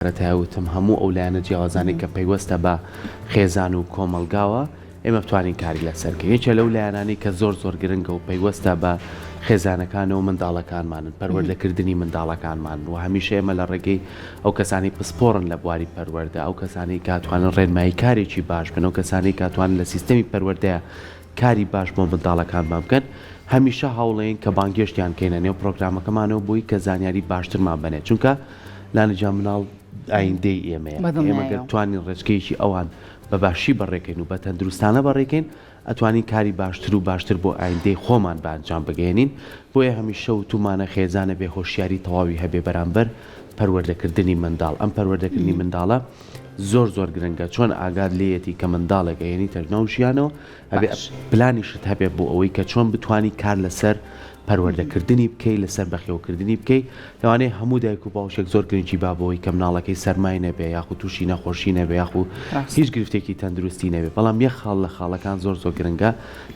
وتم هەموو ئەو لایەنە جیاوازانەی کە پەیوەستە بە خێزان و کۆمەلگاوە ئێمە بتوانین کاری لەسەرکە یەکێ لەو لایەنانی کە زۆر گرنگە و پەیوەستە بە خێزانەکانەوە منداڵەکانمانن پەروەردەکردنی منداڵەکانمان و هەمیشە ئێمە لە ڕێگەی ئەو کەسانی پسپۆڕن لە بواری پەروەردە ئەو کەسانی کاتوانن ڕێنمایی کارێکی باش بن ئەو کەسانی کاتوانن لە سیستەمی پەروەردەیە کاری باش بۆ منداڵەکانمان بکەن هەمیشە هەوڵێن کە بانگێشتیان کەینە نێو پرۆگرامەکەمانەوە بۆی کە زانیاری باشترمان بنێت چونکە لانەجا مناڵ ئایندەی ئێمەیە ئێمە توانین ڕێچکەیەکی ئەوان بە باشی بەڕێکەین و بە تەندروستانە بەڕێکەین ئەتوانین کاری باشتر و باشتر بۆ ئایندەی خۆمان بە ئەنجام بگەێنین بۆیە هەمیشە و تومانە خێزانە بێ هۆشیاری تەواوی هەبێ بەرامبەر پەروەردەکردنی منداڵ ئەم پەروەردەکردنی منداڵە زۆر گرنگە چۆن ئاگاد لێیەتی کە منداڵێکە یعنی تەرناو ژیانەوە هەبێ پلانیشت هەبێ بۆ ئەوەی کە چۆن بتانی کار لەسەر پەروەردەکردنی بکەی لەسەر بەخێوکردنی بکەی لەوانەیە هەموو دایک و باوشێک زۆر گرنگی بابەوەی کە مناڵەکەی سەرمای نەبێ یاخو تووشی نەخۆشی نەبێ یاخو هیچ گرفتێکی تەندروستی نەبێ بەڵام یەک خاڵ لە خاڵەکان زۆر گرنگە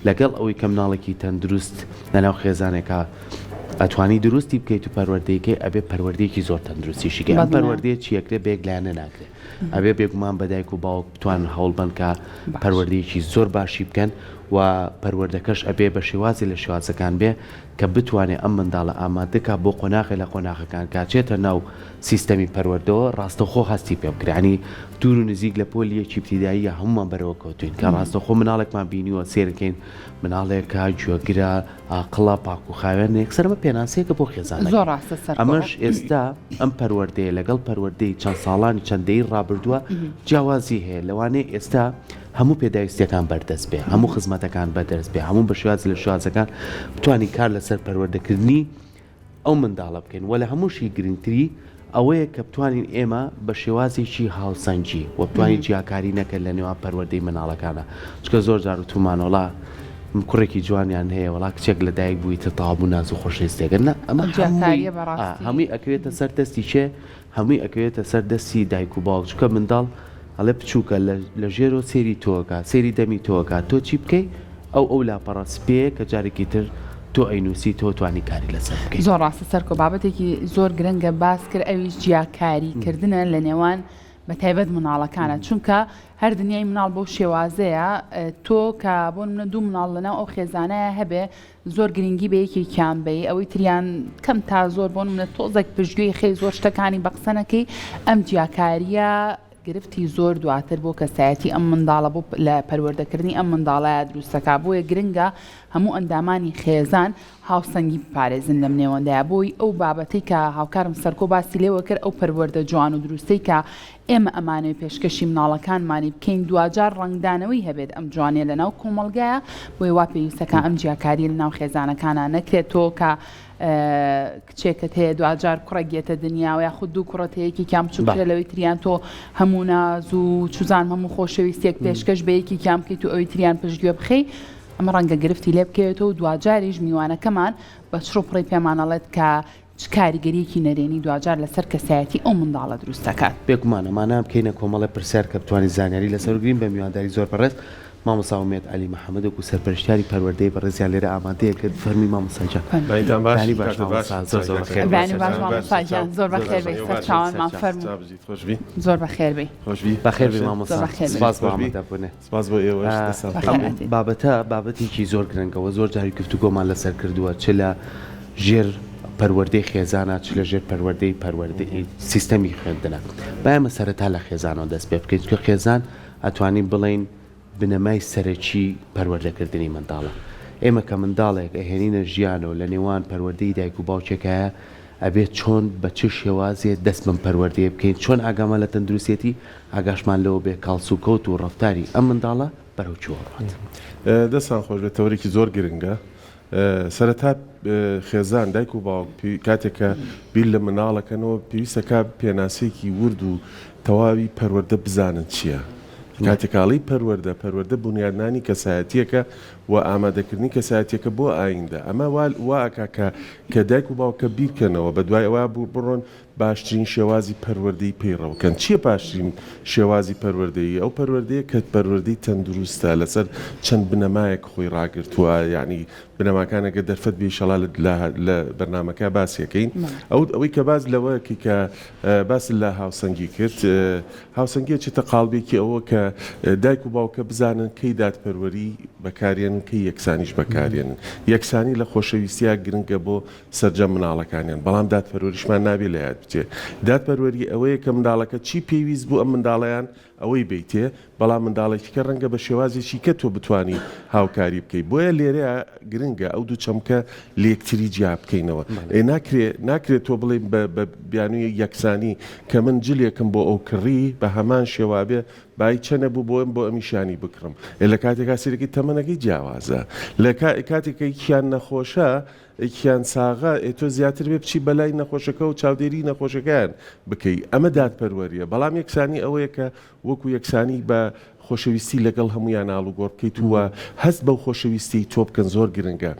لەگەڵ ئەوەی کە مناڵێکی تەندروست لەناو خێزانێکە ئەتوانی دروستی بکەیت و پەروەردەیەکەی ئەبێ پەروەردەیەکی زۆر تەندروستیشیکە ئەم پەروەردەیە چیەکرێ بێک لایەنە ناکرێت ئەبێ بێگومان بە دایک و باوک بتوانن هەوڵ بن کە پەروەردەیەکی زۆر باشی بکەن و پەروەردەکەش ئەبێ بە شێوازی لە شێوازەکان بێ کە بتوانێت ئەم منداڵە ئامادەکە بۆ قۆناغی لە قۆناغەکان کاچێتە ناو سیستەمی پەروەردەوە ڕاستەخۆ هەستی پێ بکرانی دوور و نزیک لە پۆلیەکی ابتیداییە هەمومان بەرەوە کەوتوین کە ڕاستەخۆ مناڵێکمان بینیوە سێرەکەین مناڵێکە گوێگرە ئاقڵە پاک و خاوێن یەکسەرمە پێناسەیەکە بۆ خێزانە ئەمەش ئێستا ئەم پەروەردەیە لەگەڵ پەروەردەی چەند ساڵانی چەندەی ڕابردووە جیاوازی هەیە لەوانەیە ئێستا هەموو پێداویستیەکان بەردەست بێ هەموو خزمەتەکان بەدەست بێ هەموو بە شێواز لە شێوازەکان بتوانین کار لەسەر پەروەردەکردنی ئەو منداڵە بکەین وە لە هەمووشی گرنگتری ئەوەیە کە بتوانین ئێمە بە شێوازێکی هاوسەنگی و بتوانین جیاکاری نەکرد لە نێوان پەروەردەی مناڵەکانە چکە زۆر جار و تومانۆڵا کوڕێکی جوانیان هەیە وڵا کچێک لە دایک بوویتە تاڵبوو ناز و خۆشەویستێگەن ئەمە هەمووی ئەکەوێتە سەر دەستی چێ هەمووی ئەکەوێتە سەر دەستی دایک و باوک چکە منداڵ ئەڵێ بچووکە لە ژێرۆ سێری تۆکە سێری دەمی تۆکە تۆ چی بکەی ئەو لاپەڕەسپەیە کە جارێکی تر تۆ ئەینوسی تۆ توانی کاری لەسەر بکەیت زۆر ڕاستە سەرکۆ بابەتێکی زۆر گرنگە باس کرد ئەویش جیاکاریکردنە لە نێوان بە تایبەت مناڵەکانە چونکە هەر دنیای مناڵ بۆ شێوازەیە تۆ کە بۆ منە دوو مناڵ لەناو ئەو خێزانەیە هەبێ زۆر گرنگی بە یەکی کامبەی ئەوەی تریان کەم تا زۆر بۆ منە تۆزێک پشتگوێی خێ زۆر شتەکانی بە قسەنەکەی ئەم جیاکاریە گرفتی زۆر دواتر بۆ کەسایەتی ئەم منداڵە بۆ لە پەروەردەکردنی ئەم منداڵایە دروستەکە بۆیە گرنگە هەموو ئەندامانی خێزان هاوسەنگی بپارێزن لەم نێوەندایە بۆی ئەو بابەتەی کە هاوکارم سەرکۆ باسی لێوە کرد ئەو پەروەردە جوان و دروستەی کە ئێمە ئەمانەوەی پێشکەشی مناڵەکانمانی بکەین دوجار ڕنگدانەوەی هەبێت ئەم جوانێ لەناو کۆمەڵگایە بۆی وا پێویستەکە ئەم جیاکاری لەناو خێزانەکانە نەکرێت تۆ کە کچێکت هەیە دوجار کوڕێگێتە دنیاوە یاخود دوو کوڕەتەیەکی کام چووکرێ لەوەی تریان تۆ هەموو ناز و چوزان هەموو خۆشەویستێک پێشکەش بەیەکی کام بکەیت و ئەوەی تریان پشتگوێ بخەی ئەمە ڕەنگە گرفتی لێ بکەوێتەوە دوجاریش میوانەکەمان بە چڕوپڕی پێمانەڵێت کە چ کاریگەریەکی نەرێنی دوجار لەسەر کەسایەتی ئەو منداڵە دروستەکات بێگومانەمانە بکەینە کۆمەڵە پرسیار کە بتوانین زانیاری لەسەر گرین بە میوانداری زۆر بەڕێز مامۆستا ئومێد عەلی مەحەممەد و سەرپەرشتیاری پەروەردەی بەڕێزیان لێرە ئامادەیە کرد فەرمی مامۆستاجان زۆر بەخێر بێ سەر چاوانمان فەرموو زۆر بەخێر بێ بەخێر بێ مامۆستا سپاس بۆ ئامادەبوونێ سپاس بۆ ئێوەش بابەتە بابەتێکی زۆر گرنگەوە زۆر جاری گفتوگۆمان لەسەر کردووە چ لە ژێر پەروەردەی خێزانە چ لە ژێر پەروەردەی سیستەمی خوێندنە بایەمە سەرەتا لە خێزانەوە دەست پێ بکەیت کە خێزان ئەتوانین بڵین بنەمای سەرەکی پەروەردەکردنی منداڵە ئێمە کە منداڵێک ئەهێنینە ژیانەوە لە نێوان پەروەردەی دایک و باوکێکایە ئەبێت چۆن بە چ شێوازێ دەست بم پەروەردەیە بکەین چۆن ئاگامان لە تەندروستێتی ئاگاشمان لەوە بێ کاڵس و کەوت و ڕەفتاری ئەم منداڵە بەرەو چوەڕات دەستان خۆش بێت تەورێکی زۆر گرنگە سەرەتا خێزان دایک و باوک کاتێکە بیر لە مناڵەکەنەوە پێویستەکە پێناسێکی ورد و تەواوی پەروەردە بزانن چییە کاتێکاڵی پەروەردە بنیادنانی کەسایەتیەکە و ئامادەکردنی کەسایەتیەکە بۆ ئایندە ئەمە واکە کە دایک و باوکە بیرکەنەوە بە دوای ئەوە بڕۆن باشترین شێوازی پەروەردەی پێڕەوکەن. چییە باشترین شێوازی پەروەردەیی؟ ئەو پەروەردەیە کە پەروەردەی تەندروستە لەسەر چەند بنەمایەک خۆی ڕاگرتووە، یعنی بنەماکانەکە دەرفەت بێشەڵا لە بەرنامەکە باسیەکەین. ئەوەی کە باز لەوەیەکی کە باس لە هاوسەنگی کرد، هاوسەنگی چێتە قاڵبێکی ئەوە کە دایک و باوکە بزانن کەی دادپەروەری بەکارێنن کەی یەکسانیش بەکارێنن. یەکسانی لە خۆشەویستیا گرنگە بۆ سەرجەم مناڵەکانیان، بەڵام دادپەروەریشمان نابێت لە یاد بچێت. دادپەروەری ئەوەیە کە منداڵەکە چی پێویست بوو ئەم منداڵەیان ئەوەی بیتێ، بەڵام منداڵێکیکە ڕەنگە بە شێوازێکی کە تۆ بتانی هاوکاری بکەیت. بۆیە لێرەیە گرنگە ئەو دوو چەمکە لە یەکتری جیا بکەینەوە. ناکرێت تۆ بڵێ بە بیانووی یەکسانی کە من جلێکم بۆ ئەو کڕی بە هەمان شێوابێ بای چەنە بوو بۆم بۆ ئەمیشانی بکڕم. لە کاتێکا سێرەکەی تەمەنەکەی جیاوازە، لە کاتێکە کیان نەخۆشە کیان ساغا تۆ زیاتر بێ بچی بەلای نەخۆشەکە و چاودێری نەخۆشەکان بکەی. ئەمە دادپەروەریە. بەڵام یەکسانی ئەوەیە کە وەکو یەکسانی بە خۆشەویستی لەگەڵ هەمویان ناڵ و گۆڕ بکەیت وە هەست بەو خۆشەویستی تۆ بکەن زۆر گرنگە.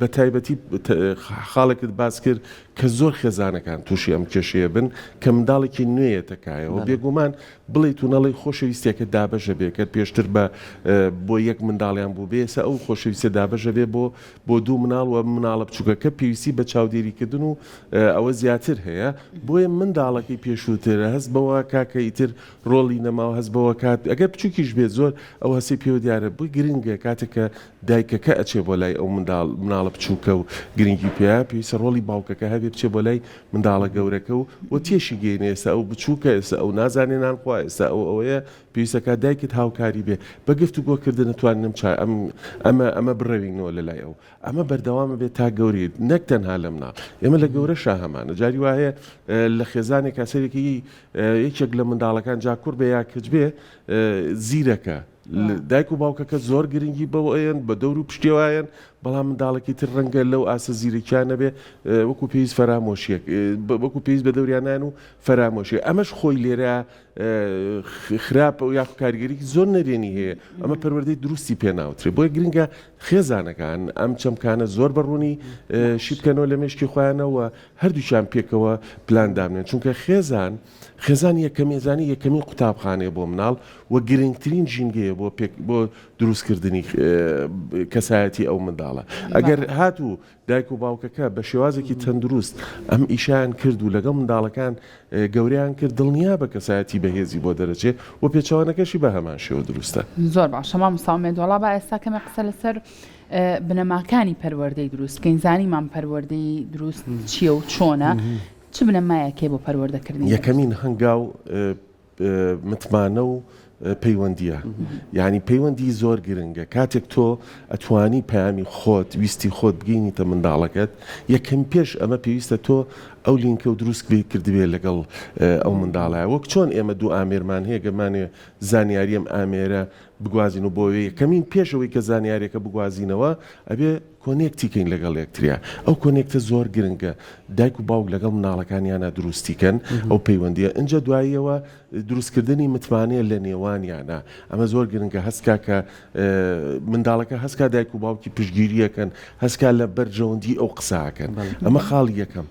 بە تایبەتی خاڵێکت باس کرد کە زۆر خێزانەکان تووشی ئەم کێشەیە بن کە منداڵێکی نوێیە تەکایەوە بێگومان بڵێ توونەڵی خۆشەویستێکە دابەژە بێکرد پێشتر بۆ یەک منداڵیان بوو بێسە ئەو خۆشەویستە دابەژە بێ بۆ دوو مناڵ و مناڵە بچووکەکە پێویستی بە چاودێریکردن و ئەوە زیاتر هەیە. بۆیە منداڵەکەی پێشووترە هەست بەوە کاکە ئیتر ڕۆڵی نەماوە هەست بەوە کات ئەگەر بچووکیش بێت زۆر ئەو هەسی پێوە دیارە بۆی گرنگە کاتێکە دایکەکە ئەچێ بۆ لای ئەو مناڵە بچووکە و گرنگی پێ پێویستە ڕۆڵی باوکەکە هەبێ بچێ بۆ لای منداڵە گەورەکە و تێشی گەینە. ئێستا ئەو بچووکە ئێستا ئەو نازانێنان خوا ئێستا ئەوەیە پێویستەکە دایکت هاوکاری بێ بە گفت و گۆکردن نتوانم ئەمە بڕەوینەوە لە لای ئەمە بەردەوامە بێت تا گەوری نەک تەنها لە مناڵ. ئێمە لە گەورە شاهەمانە جاری وایە لە خێزانێک کاسەرێکی یەکێک لە منداڵەکان جاکوور بێ یا کچ بێ زیرەکە دایک و باوکەکە زۆر گرنگی بەوەیەن بە دەور و پشتێوایەن، بەڵام منداڵێکی تر ڕەنگە لەو ئاسە زیرەکیانە بێ وەکو پێویست فەرامۆشیەک وەکو پێویست بە دەوریانیان و فەرامۆشی. ئەمەش خۆی لێرە خراپە و یاخو کاریگەریی زۆر نەرێنی هەیە. ئەمە پەروەردەی دروستی پێ ناوترێ. بۆیە گرنگە خێزانەکان ئەم چەمکانە زۆر بەڕوونی شی بکەنەوە لە مێشکی خۆیانەوە هەردووچیان پێکەوە پلان دامنێن، چونکە خێزان یەکەمێزانی یەکەمی قوتابخانەیە بۆ مناڵ و گرنگترین ژینگەیە بۆ دروستکردنی کەسایەتی ئەو منداڵە. ئەگەر هاتوو دایک و باوکەکە بە شێوازێکی تەندروست ئەم ئیشیان کرد و لەگەڵ منداڵەکان گەوریان کرد دڵنیا بە کەسایەتی بەهێزی بۆ دەرەچێت و پێچەوانەکەشی بە هەمان شێوە دروستە. زۆر باش. شەما مساومێدوەڵا بە ئێستا کەمە قسە لەسەر بنەماکانی پەروەردەی دروست بکەین. زانیمان پەروەردەی دروست چییە و چۆنە؟ چ بنەمایەکێ بۆ پەروەردەکردنی؟ یەکەمین هەنگاو متمانە و پەیوەندیە. یعنی پەیوەندی زۆر گرنگە. کاتێک تۆ ئەتوانی پەیامی خۆت ویستی خۆت بگەینیتە منداڵەکەت، یەکەم پێش ئەمە پێویستە تۆ ئەو لینکە و دروست کردبێ لەگەڵ ئەو منداڵایە. وەک چۆن ئێمە دوو ئامێرمان هەیە گەمانێ زانیاری ئەم ئامێرە بگوازین و بۆوێ یەکەمین پێشەوەی کە زانیاریەکە بگوازینەوە ئەبێ کۆنێکتیکەین لەگەڵ یەکتریا. ئەو کۆنێکتە زۆر گرنگە. دایک و باوک لەگەڵ مناڵەکانیانە دروستیکەن ئەو پەیوەندیە. اینجا دواییەوە دروستکردنی متمانەیە لە نێوانیانە. ئەمە زۆر گرنگە. هەستکا کە منداڵەکە هەستکا دایک و باوکی پشتگیریەکەن، هەستکا لە بەرژەوەندی ئەو قساکەن. ئەمە خاڵی یەکەم.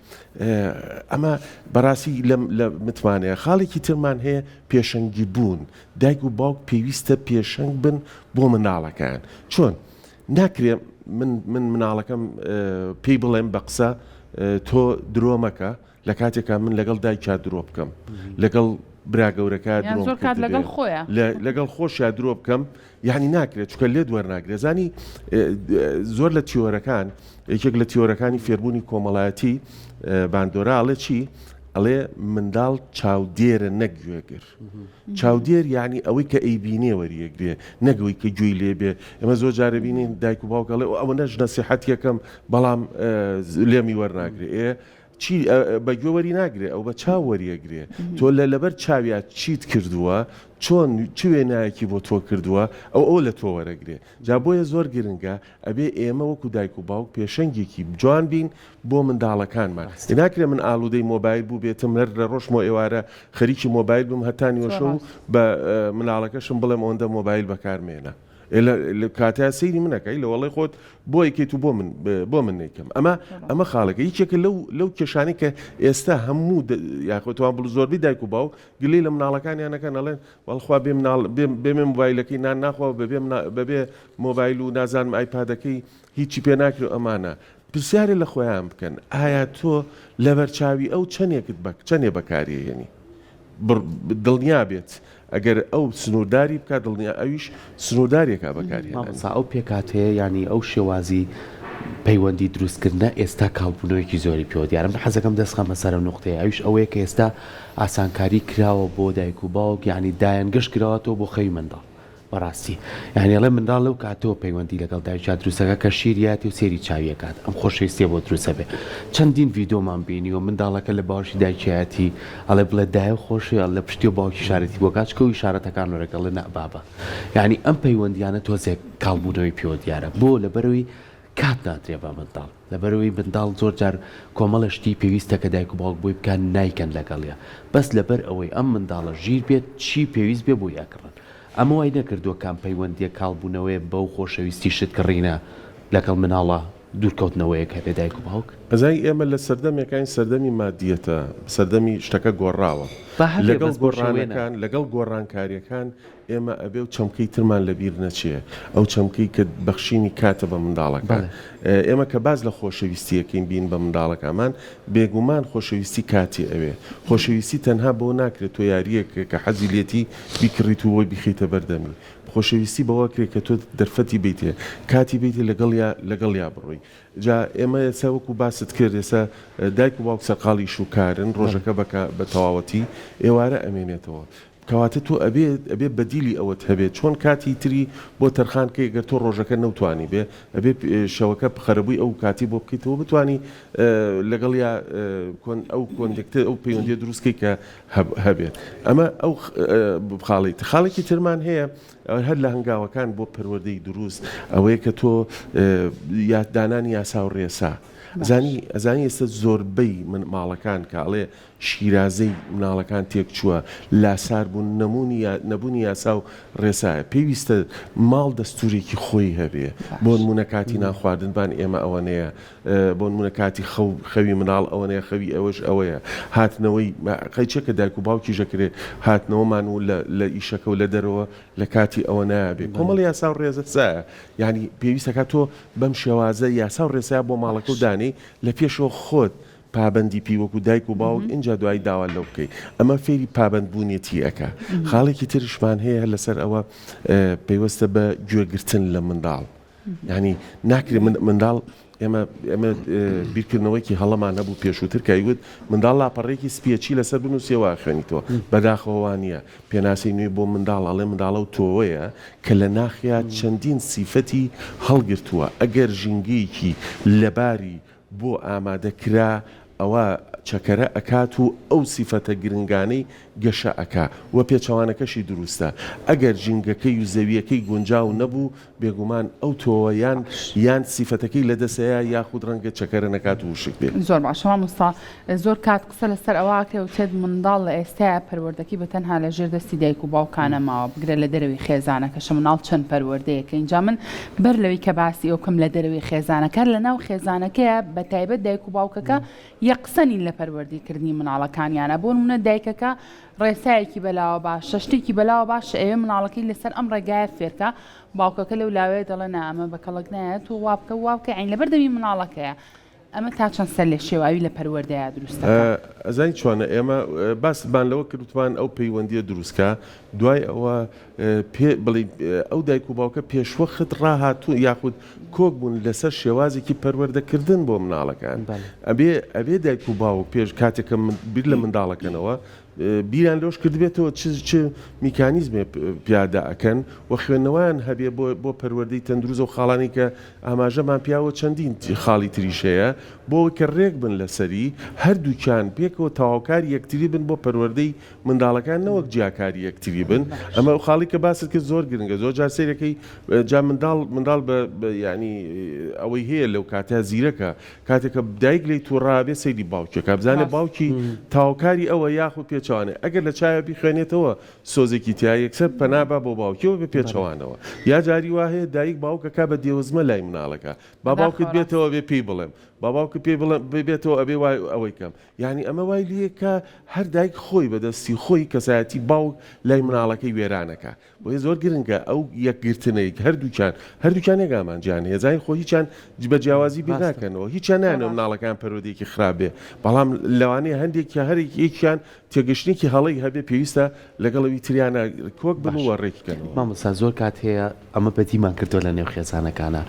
ئەمە بەڕاستی لە متمانەیە. خاڵێکی ترمان هەیە پێشەنگی بوون. دایک و باوک پێویستە پێشەنگ بن بۆ مناڵەکان. چۆن ناکرێ من مناڵەکەم پێی بڵێم بە قسە تۆ درۆمەکە لە کاتێکا من لەگەڵ دایکا درۆ بکەم، لەگەڵ براگەورەکە لەگەڵ خۆشیا درۆ بکەم، یعنی ناکرێت چکە لێ دووەرناگرێت. زانی زۆر لە تیۆرەکان یەکێک لە تیۆرەکانی فێربوونی کۆمەڵایەتی باندۆراڵێ چی؟ ئەڵێ منداڵ چاودێرە نەگوێگر. چاودێر یعنی ئەوەی کە ئەیبینێ وەریەگرێ نەگەوەی کە گوێی لێ بێ. ئێمە زۆر جارە بینین دایک و باوکەڵێ ئەوە نەژ نەسیحەت یەکەم بەڵام لێمی وەرناگرێ. چی بەگوێوەری ناگرێ ئەو بە چاو وەریەگرێ. تۆ لەبەر چاویات چیت کردووە، چۆن چ وێنایەکی بۆ تۆ کردووە ئەو لە تۆ وەرەگرێ. جا بۆیە زۆر گرنگە ئەبێ ئێمە وەکو دایک و باوک پێشەنگێکی جوان بین بۆ منداڵەکانمان. ناکرێ من ئالوودەی مۆبایل بوو بێتم لە ڕۆژمە ئێوارە خەریکی مۆبایل بم هەتانی وەشە و بە مناڵەکەشم بڵێم ئەوەندە مۆبایل بەکارمێنە. لە کاتیا سەیری منەکەی لە وەڵی خۆت بۆ یکەیت و بۆ من نیکەم ئەمە خاڵەکە هیچێکە لەو کێشانی کە ئێستا هەموو یاخۆتوان بڵ زۆربەی دایک و باوک گلەی لە مناڵەکانیانەکە نەڵێن وەڵخوا بێ مۆبایلەکەی نان ناخوا بەبێ مۆبایل و نازانم ئایپادەکەی هیچی پێ ناکرێت ئەمانە پرسیارێ لە خۆیان بکەن ئایا تۆ لە بەرچاوی ئەو چەندێ بەکارێنی دڵنیا بێت ئەگەر ئەو سنوورداری بکات دڵنیا ئەویش سنووردارێکا بەکاری ئەو پێکاتەیە ینی ئەو شێوازی پەیوەندی دروستکردنە ئێستا کاڵبوونەوەیکی زۆری پێوە دیارم حەزەکەم دەستخەمە سەرە نقطەیە ئەویش ئەوەیە کە ئێستا ئاسانکاری کراوە بۆ دایک و باوک یعنی دایان گەشت کراوەتەوە بۆ خەوی منداڵ بەڕاستی یعنیڵێ منداڵ لەو کاتەوە پەیوەندی لەگەڵ دایکا دروستەکە کە شیریاتی و سێری چاویەکات ئەم خۆشەویستیە بۆ دروستە بێ چەندین ڤیدۆمان بینی و منداڵەکە لە باوشی دایکایەتی ئەڵێ بڵێ دایە خۆشی لە پشتی و باوکی شارەتی بۆ کاتچکە و ئیشارەتەکان وەرەگەڵ لە نەبابە یعنی ئەم پەیوەندیانە تۆزێک کاڵبوونەوەی پێوە دیارە بۆ لەبەرەوەی کات نادرێ بە منداڵ لەبەرەوەی منداڵ زۆر جار کۆمەڵە شتی پێویستە کە دایک و باوک بۆی بکەن نایکەن لەگەڵیە بەس لەبەر ئەوەی ئەم منداڵە ژیر بێت چی پێویست بێ بۆ یاکڕن ئەمە وای نەکردووە کام پەیوەندیە کاڵبوونەوەی بەو خۆشەویستی شت کڕینە لەگەڵ مناڵە دوورکەوتنەوەیە کە بێ دایک و باوک بەزای ئێمە لە سەردەمێکین سەردەمی مادیەتە سەردەمی شتەکە گۆڕاوە لەگەڵ گۆڕانکاریەکان ئێمە ئەبێ و چەمکەی ترمان لەبیر نەچێ ئەو چەمکەی کە بەخشینی کاتە بە منداڵەکە ئێمە کە باز لە خۆشەویستیەکەین بین بە منداڵەکەمان بێگومان خۆشەویستی کاتی ئەوێ خۆشەویستی تەنها بۆ ناکرێت تۆ یاریەک کە حەزی لێتی بیکڕیت و بۆی بخیتە بەردەمی خۆشەویستی بەوە کرێت کە تۆ دەرفەتی بیتێ کاتی بیتی لەگەڵ یا بڕۆی جا ئێمە ئێستا وەکو باست کرد ئێستا دایک و باوک سەرقاڵی شوکارن ڕۆژەکە بە تەواوەتی ئێوارە ئەمێنێتەوە کەواتە تۆ ئەبێ بەدیلی ئەوەت هەبێت چۆن کاتی تری بۆ تەرخانکەی گەر تۆ ڕۆژەکە نەوتانی بێ ئەبێ شەوەکە خەرەبووی ئەو کاتی بۆ بکەیتەوە بتانی لەگەڵ یا ئەو کۆنتێکتە ئەو پەیوەندیە دروستکەی کە هەبێت ئەمە ئەو خاڵێکی ترمان هەیە هەر لە هەنگاوەکان بۆ پەروەردەی دروست ئەوەیە کە تۆ دانانی یاسا و ڕێسا ئەزانی ئێستا زۆربەی من ماڵەکان کاڵێ شیرازەی مناڵەکان تێک چووە لاسار بوون نەبوونی یاسا و ڕێسایە پێویستە ماڵ دەستورێکی خۆی هەبێ بۆ نمونە کاتی ناخواردنبان ئێمە ئەوەنەیە بۆ نمونە کاتی خەوی مناڵ ئەوەنەیە خەوی ئەوەش ئەوەیە هاتنەوەی قەیچەکە دایک و باوکی ژەکرێ هاتنەوەمان و لە ئیشەکە و لە دەرەوە لە کاتی ئەوە نابێ کۆمەڵ یاسا و ڕێزە سایە یعنی پێویستەکە تۆ بەم شێوازە یاسا و ڕێسایە بۆ ماڵەکە و دانەی لە پێشەوە خۆت پابندی پیوەکو دایک و باوک اینجا دوای داوا لەو بکەیت ئەمە فێری پابندبوونیەتی ئەکا خاڵێکی ترشمان هەیە لەسەر ئەوە پێوەستە بە گوێگرتن لە منداڵ ینی ناکرێت منداڵ ئێمە بیرکردنەوەیکی هەڵەمان نەبوو پێشووتر کەیوت منداڵ لاپەڕێکی سپیەچی لەسەر بنووسیەوە خوێنیتەوە بەداخەوانیە پێناسی نوێ بۆ منداڵ ئەڵێ منداڵە و تۆوەیە کە لە ناخیا چەندین سیفەتی هەڵگرتووە ئەگەر ژینگەیەکی لەباری بۆ ئامادەکرا ئەوە چەکەرە ئەکات و ئەو سیفەتە گرنگانەی گەشە ئەکا وە پێچەوانەکەشی دروستە ئەگەر ژینگەکەی و زەویەکەی گونجاو نەبوو بێگومان ئەو تۆوە یان سیفەتەکەی لە دەسەیە یاخود ڕەنگە چەکەرە نەکات و وشک بێت زۆر باشەوە مستا زۆر کات قسە لەسەر ئەوواکرێ و چێت منداڵ لە ئێستاە پەروەردەکەی بە تەنها لە ژێر دەستی دایک و باوکانە ماوە بگرە لە دەرەوەی خێزانەکەشە مناڵ چەند پەروەردەیەکە اینجا من بەر لەوەی کە باسی ئەو کەم لە دەرەوەی خێزانەکە لە ناو خێزانەکەیە بە تایبەت دایک و باوکەکە یەقسەنین لە پەروەردیکردنی مناڵەکانیانە بۆ نمونە دایکەکە ڕێسایەکی بەلاوە باش شتێکی بەلاوە باش ئەوێ مناڵەکەی لەسەر ئەم ڕێگایە فێرکە باوکەکە لەو لاوێ دەڵێ نامە بە کەڵک نایە و وابکە عین لەبەر دەوی مناڵەکەیە ئەمە تا چەند سەر لێ شێواوی لە پەروەردەیە دروستە ئەزای چۆنە ئێمە باسمان لەوە کردوان ئەو پەیوەندیە دروستکە دوای ئەوە بڵێ ئەو دایک و باوکە پێشوەخت ڕاهاتوو یاخود کۆک بوون لەسەر شێوازێکی پەروەردەکردن بۆ مناڵەکان ئەبێ دایک و باوک پێش کاتێکە بیر لە منداڵەکەنەوە بیریان لەوش کردبێتەوە چ میکانیزمێ پیادا ئەکەن و خوێندنەوەیان هەبێ بۆ پەروەردەی تەندروست و خاڵانی کە ئاماژەمان پیاوە چەندین خاڵی تریشەیە بۆ کە ڕێک بن لەسەری هەردووکیان پێکەوە تەواوکاری یەکتری بن بۆ پەروەردەی منداڵەکان نەوەک جیاکاری یەکتری بن ئەمە خاڵی کە باست کرد زۆر گرنگە زۆر جار سەیرەکەی جا منداڵ ینی ئەوەی هەیە لەو کاتیا زیرەکە کاتێکە دایک لی تووڕابێ سەیری باوکێکە بزانێ باوکی تاواکاری ئەوە یاخود پێ پێچوانێ ئەگەر لە چایە بیخوێنێتەوە سۆزێکی تیا یەکسەر پەنابە بۆ باوکیەوە بە پێچەوانەوە یا جاری وایە دایک باوکەکە بە دێوزمە لای مناڵەکە با باوکت بێتەوە بێ پێی بڵێم با باوکت پێ بێتەوە ئەبێ وای ئەوەی کەم یعنی ئەمە وای لێکە هەر دایک خۆی بەدەستی خۆی کەسایەتی باوک لای مناڵەکەی وێرانەکە بۆیە زۆر گرنگە ئەو یەکگرتنەیەک هەردووچان ێگامان گیانە هێزای خۆ هیچیان بە جیاوازی بێ ناکەنەوە هیچیان نانەوە مناڵەکان پەرۆدێکی خراپێ بەڵام لەوانەیە هەندێکیان هەرێکیان تێگەشتێکی هەڵی هەبێ پێویستە لەگەڵەوی تریانە کۆک بنوە ڕێککەنەوە مامۆستا زۆر کات هەیە ئەمە بەدیمان کردووە لە نێو خێزانەکانە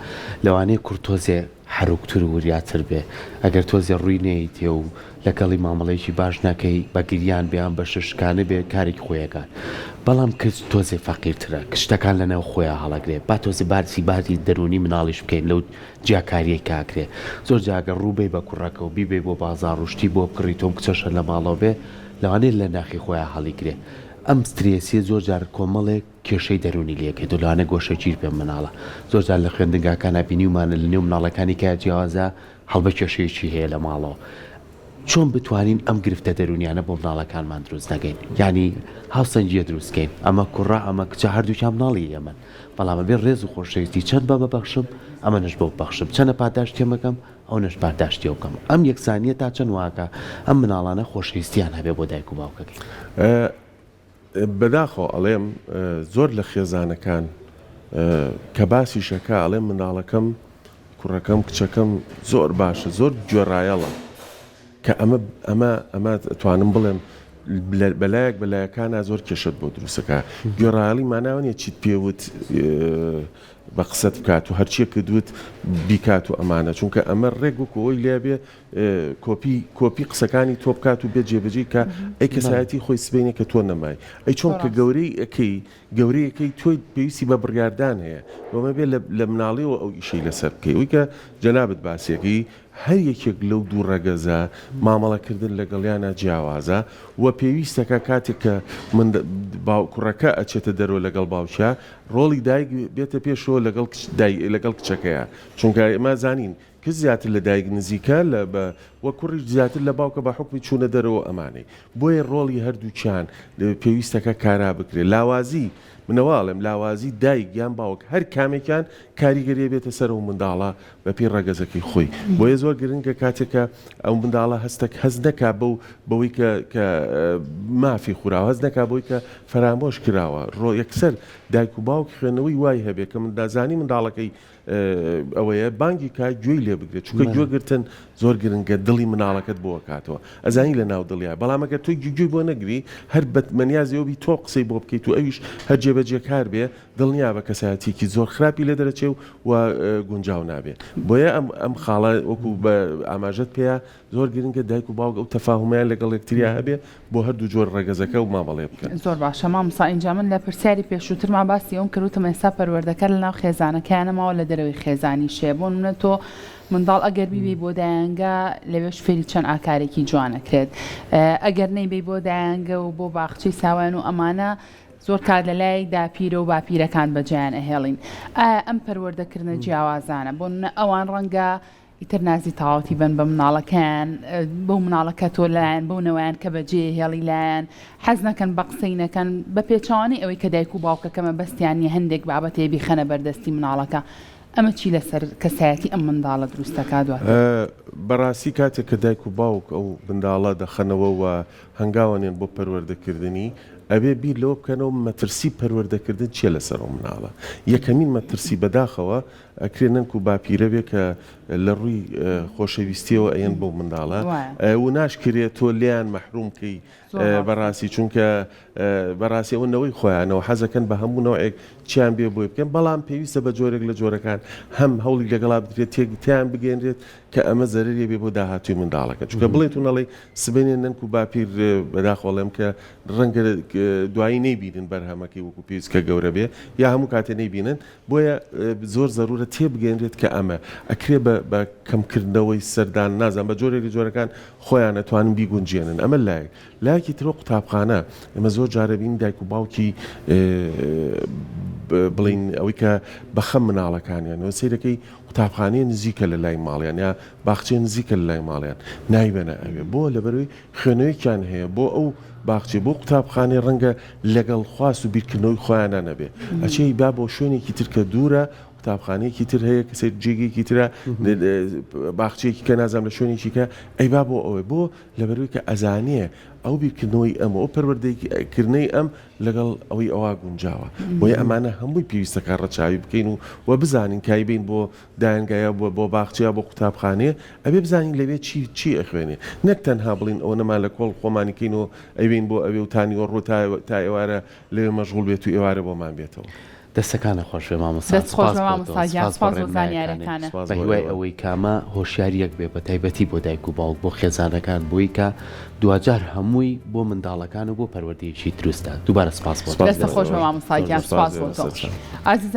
لەوانەیە کورتۆزێ هەروکتر و وریاتر بێ ئەگەر تۆزێ ڕووی نەیتێ و لەگەڵی مامەڵەیەکی باش نەکەی بە گریان بیان بە ششکانە بێ کارێکی خۆیەکان بەڵام کەس تۆزێ فەقیرترە کشتەکان لەناو خۆیان هەڵەگرێ با تۆزی باری دەرونی مناڵیش بکەین لەو جیاکاریەی کاکرێ زۆر جاگە ڕووبەی بە کوڕەکە و بیبێ بۆ بازار ڕشتی بۆ بکڕی تۆم کچەشە لە ماڵەوە بێ لەوانەیە لە ناخی خۆیان هەڵیگرێ ئەم سترێسی زۆر جار کۆمەڵێک کێشەی دەرونی لەکەی دولانە گۆشە گیر پێ مناڵە زۆر جار لە خوێندنگاکانە بینیومانە لە نێو مناڵەکانی کە جیاوازە هەڵبە کێشەیەکی هەیە لە ماڵەوە چۆن بتوانین ئەم گرفتە دەرونیانە بۆ مناڵەکانمان دروست نەکەین ینی هاوسەنجیە دروستکەین ئەمە کوڕە ئەمە کچە هەردووکیان مناڵی ئێمن بەڵامە بێ ڕێز و خۆشەویستی چەند بە بەبەخشم ئەمە نش بۆ بەخشم چەنە پاداش تێمەکەم ئەو نش پاداشتی بکەم ئەم یەکسانیە تا چەند واکە ئەم مناڵانە خۆشەویستیان هەبێ بۆ دایک و باوکەکەی بەداخۆ ئەڵێم زۆر لە خێزانەکان کە باسی شەکە ئەڵێم مناڵەکەم کوڕەکەم کچەکەم زۆر باشە زۆر گوێڕایەڵە کە ئەمە توانم بڵێم بەلایەکانە زۆر کێشت بۆ دروستەکە گوێڕایەڵی ماناوە چیت پێوت بە قسەت بکات و هەرچیە کردوت بیکات و ئەمانە چونکە ئەمە ڕێک وەکەوەی لێ بێ کۆپی قسەکانی تۆ بکات و بێت جێبەجێ کە ئەی کەسایەتی خۆی سبینێ کە تۆ نەمای ئەی چۆن کە گەورەیەکەی تۆی پێویستی بە بڕیاردان هەیە بۆمە بێ لە مناڵیەوە ئەو ئیشەی لەسەر بکەی ئەوی کە جەنابەت باسیەکەی هەر یەکێک لەو دوو ڕەگەزە مامەڵەکردن لەگەڵیانە جیاوازە و پێویستەکە کاتێک کە کوڕەکە ئەچێتە دەرەوە لەگەڵ باوکە ڕۆڵی دایک بێتە پێشەوە لەگەڵ کچەکەیە چونکە ئێمە زانین کە زیاتر لە دایک نزیکە وە کوڕی زیاتر لە باوکە بە حکمی چوونە دەرەوە ئەمانەی بۆیە ڕۆڵی هەردووچیان پێویستەکە کارا بکرێت لاوازی منەواڵم لاوازی دایک یان باوک هەر کامێکیان کاریگەریە بێتە سەر و منداڵە بە پێی ڕەگەزەکەی خۆی بۆیە زۆر گرنگە کاتێکە ئەو منداڵە هەز نەکا بەوەی کە مافی خوراوە هەز نەکا بۆی کە فەرامۆش کراوە ڕۆ یەکسەر دایک و باوک خوێنەوەی وای هەبێ کە من دازانی منداڵەکەی ئەوەیە بانگی کات گوێی لێ بگرێت چونکە گوێگرتن زۆر گرنگە دڵی مناڵەکەت بۆ کاتەوە ئەزانی لە ناو دڵیا بەڵامەکە تۆی گوێی بۆ نەگری هەر بەمەنیازیەوەبی تۆ قسەی بۆ بکەیت و ئەویش هەر جێبەجێ کار بێ دڵنیا بە کەسایەتێکی زۆر خراپی لێ دەرەچێ و گونجاو نابێت بۆیە ئەم خاڵە وەکو بە ئاماژەت پێەیە زۆر گرنگە دایک و باوک ئەو تەفاهمیان لەگەڵ یەکتریا هەبێ بۆ هەردوو جۆر ڕەگەزەکە و مامەڵێ بکەن زۆر باشە مامۆستا ئینجا من لە پرسیاری پێشووترمان باسی ئەوم کردوتم ئێستا پەروەردەکە لەناو خێزانەکەیانەماوە لە دەرەوەی خێزانی شێ بۆ منە تۆ منداڵ ئەگەر بیبی بۆ دایانگە لەوێش فێری چەند ئاکارێکی جوانەکرێت ئەگەر نەیبێ بۆ دایانگە و بۆ باخچەی ساوان و ئەمانە زۆر کار لە لای داپیرە و باپیرەکان بەجیان ئەهێڵین ئەم پەروەردەکردنە جیاوازانە بۆ ئەوان ڕەنگە ئیتر نازی تاواتی بن بە مناڵەکان بەو مناڵەکە تۆ لایەن بەو نەوەیان کە بەجێ هێڵی لایەن حەز نەکەن بە قسەی نەکەن بە پێچوانەی ئەوەی کە دایک و باوکەکەمە بەستیانی هەندێک بابەتێ بیخەنە بەردەستی مناڵەکە ئەمە چی لەسەر کەسایەتی ئەم منداڵە دروستەکە دوات بەڕاستی کاتێک کە دایک و باوک ئەو منداڵە دەخەنەوە و هەنگاوانێن بۆ پەروەردەکردنی ئەبێ بیر لەوە بکەنەوە مەترسی پەروەردەکردن چیە لەسەر ئەو مناڵە یەکەمین مەترسی بەداخەوە ئەکرێ نەنگ و باپیرە بێ کە لە ڕووی خۆشەویستیەوە ئەیەن بۆ منداڵە و ناشکرێت تۆ لیان مەحرومکەی بەڕاستی چونکە بەڕاستی ئەوەنەوەی خۆیانەوە حەزەکەن بە هەموو نەوەیەک چیان بێ بۆی بکەن بەڵام پێویستە بە جۆرێک لە جۆرەکان هەم هەوڵی لەگەڵا بدرێت تێیان بگەێنرێت کە ئەمە زەرریە بێ بۆ داهاتوی منداڵەکە چونکە بڵێت و نەڵێ سبێنێ نەنگ و باپیر بەداخۆڵێم کە ڕەنگە دوایی نەیبینن بەرهەمەکەی وەکو پێویست کە گەورە بێ یا هەموو کاتێ نەیبینن بۆیە زۆر زەرورە تێبگەێنرێت کە ئەمە ئەکرێ بە کەمکردنەوەی سەردان نازان بە جۆرێکی جۆرەکان خۆیان نەتوانن بیگونجێنن ئەمە لایەکی ترۆ قوتابخانە ئەمە زۆر جارەبین دایک و باوکی بڵین ئەوەی کە بەخەم مناڵەکانیانەوە سیرەکەی قوتابخانەیە نزیکە لە لای ماڵیان یا باخچێ نزیکە لە لای ماڵیان نایبەنە ئەوێ بۆ لەبەروی خوێنەوەیکیان هەیە بۆ ئەو باخچێ بۆ قوتابخانەی ڕەنگە لەگەڵ خواست و بیرکردنەوەی خۆیانە نەبێ ئەچێ با بۆ شوێنێکی تر کە دوورە قوتابخانەیەکی تر هەیە کەسێ جێگەیەکی ترە باخچەیەکی کە نازانم لە شوێنێکی کە ئەی با بۆ ئەوەی بۆ لەبەرەوەی کە ئەزانەیە ئەو بیرکردنەوەی ئەمە ئەو پەروەردەیکردنەی ئەم لەگەڵ ئەوەی ئەوە گونجاوە بۆیە ئەمانە هەمووی پێویستەکە ڕەچاوی بکەین و بزانین کایبین بۆ دایانگایە بۆ باخچەیە بۆ قوتابخانەیە ئەبێ بزانین لەوێ چی ئەخوێنێ نەک تەنها بڵین ئەوە نەمان لە کۆڵ خۆمانیکەینەوە ئەوین بۆ ئەوێ و تانی ڕۆ تا ئێوارە لەوێ مەشغوڵ بێت و ئێوارە بۆمان بێتەوە دەستەکانە خۆش بێ مامۆستا دەست خۆش بە مامۆستا سپاس بۆ زانیاریەکانە بە هیوای ئەوەی کامە هۆشیاریەک بێ بە تایبەتی بۆ دایک و باوک بۆ خێزانەکان بۆی کە دوجار هەمووی بۆ منداڵەکان و بۆ پەروەردەیەکی دروستە دووبارە سپاس بۆ دەستە خۆش بە مامۆستا سپاس بۆ تۆ